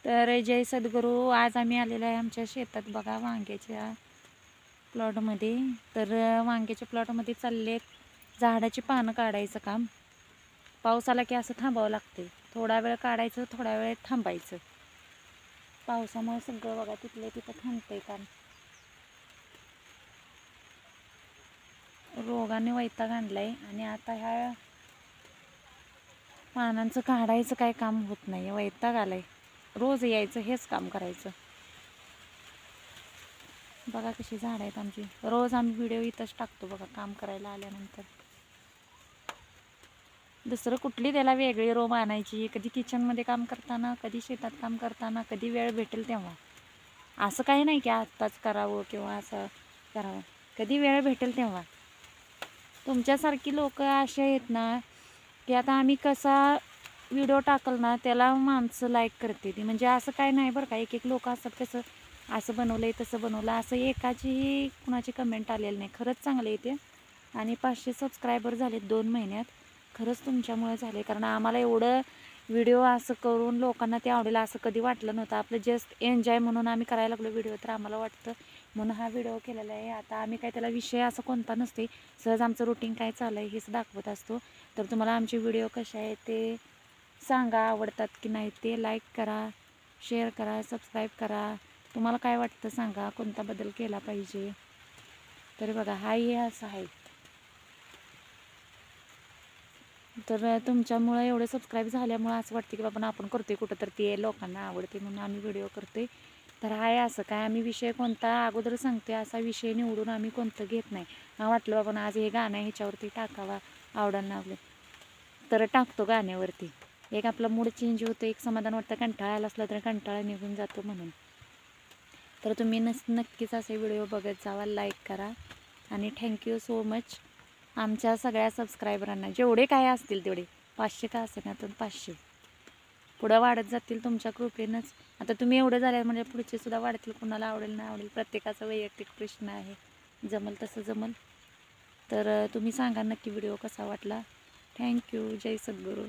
तर जय सद्गुरू. आज आम्ही आलेलो आहे आमच्या शेतात बघा वांग्याच्या प्लॉटमध्ये. तर वांग्याच्या प्लॉटमध्ये चालले झाडाची पानं काढायचं काम. पाऊस आला की असं थांबावं लागते. थोडा वेळ काढायचं, थोडा वेळ थांबायचं. पावसामुळे सगळं बघा तिथले तिथं थांबतंय काम. रोगाने वैताग आणलाय आणि आता ह्या पानांचं काढायचं काय काम होत नाही. वैताग आलाय. रोज यायचं हेच काम करायचं. बघा कशी झाडं आहेत आमची. रोज आम्ही व्हिडिओ इथंच टाकतो बघा काम करायला आल्यानंतर. दुसरं कुठली त्याला वेगळी रोम आणायची. कधी किचनमध्ये काम करताना, कधी शेतात काम करताना, कधी वेळ भेटेल तेव्हा. असं काही नाही की आत्ताच करावं किंवा असं करावं. कधी वेळ भेटेल तेव्हा. तुमच्यासारखी लोक असे आहेत ना की आता आम्ही कसा व्हिडिओ टाकल ना त्याला माणसं लाईक करते ती. म्हणजे असं काय नाही बरं का. एक एक लोक असतात कसं असं बनवलंय तसं बनवलं असं एकाचीही कुणाची कमेंट आलेली नाही. खरंच चांगले येते. आणि 500 सबस्क्रायबर झालेत 2 महिन्यात. खरंच तुमच्यामुळे झाले. कारण आम्हाला एवढं व्हिडिओ असं करून लोकांना ते आवडेल असं कधी वाटलं नव्हतं. आपलं जस्ट एन्जॉय म्हणून आम्ही करायला लागलो व्हिडिओ. तर आम्हाला वाटतं म्हणून हा व्हिडिओ केलेला आहे. आता आम्ही काय त्याला विषय असं कोणता नसते. सहज आमचं रुटीन काय चाललं आहे हेच दाखवत असतो. तर तुम्हाला आमचे व्हिडिओ कसे आहे ते सांगा. आवडतात की नाही ते लाईक करा, शेअर करा, सबस्क्राईब करा. तुम्हाला काय वाटतं सांगा कोणता बदल केला पाहिजे. तर बघा हाही असं आहे. तर तुमच्यामुळं एवढे सबस्क्राईब झाल्यामुळं असं वाटतं की बाबा आपण करतोय कुठं तर ते लोकांना आवडते म्हणून आम्ही व्हिडिओ करतोय. तर आहे असं काय आम्ही विषय कोणता अगोदर सांगतोय. असा विषय निवडून आम्ही कोणतं घेत नाही. वाटलं बाबा आज हे गाणं ह्याच्यावरती टाकावा आवडायला लागलं तर टाकतो गाण्यावरती. एक आपला मूड चेंज होतो, एक समाधान वाटतं. कंटाळा आला असला तर कंटाळा निघून जातो म्हणून. तर तुम्ही नक्कीच असे व्हिडिओ बघत जावा, लाईक करा. आणि थँक्यू सो मच आमच्या सगळ्या सबस्क्रायबरांना. जेवढे काय असतील तेवढे 500 का असेल ना तर 500 पुढं वाढत जातील तुमच्या कृपेनंच. आता तुम्ही एवढं झालं म्हणजे पुढचे सुद्धा वाढतील. कुणाला आवडेल ना आवडेल प्रत्येकाचा वैयक्तिक प्रश्न आहे. जमल तसं जमल. तर तुम्ही सांगा नक्की व्हिडिओ कसा वाटला. थँक्यू. जय सद्गुरू.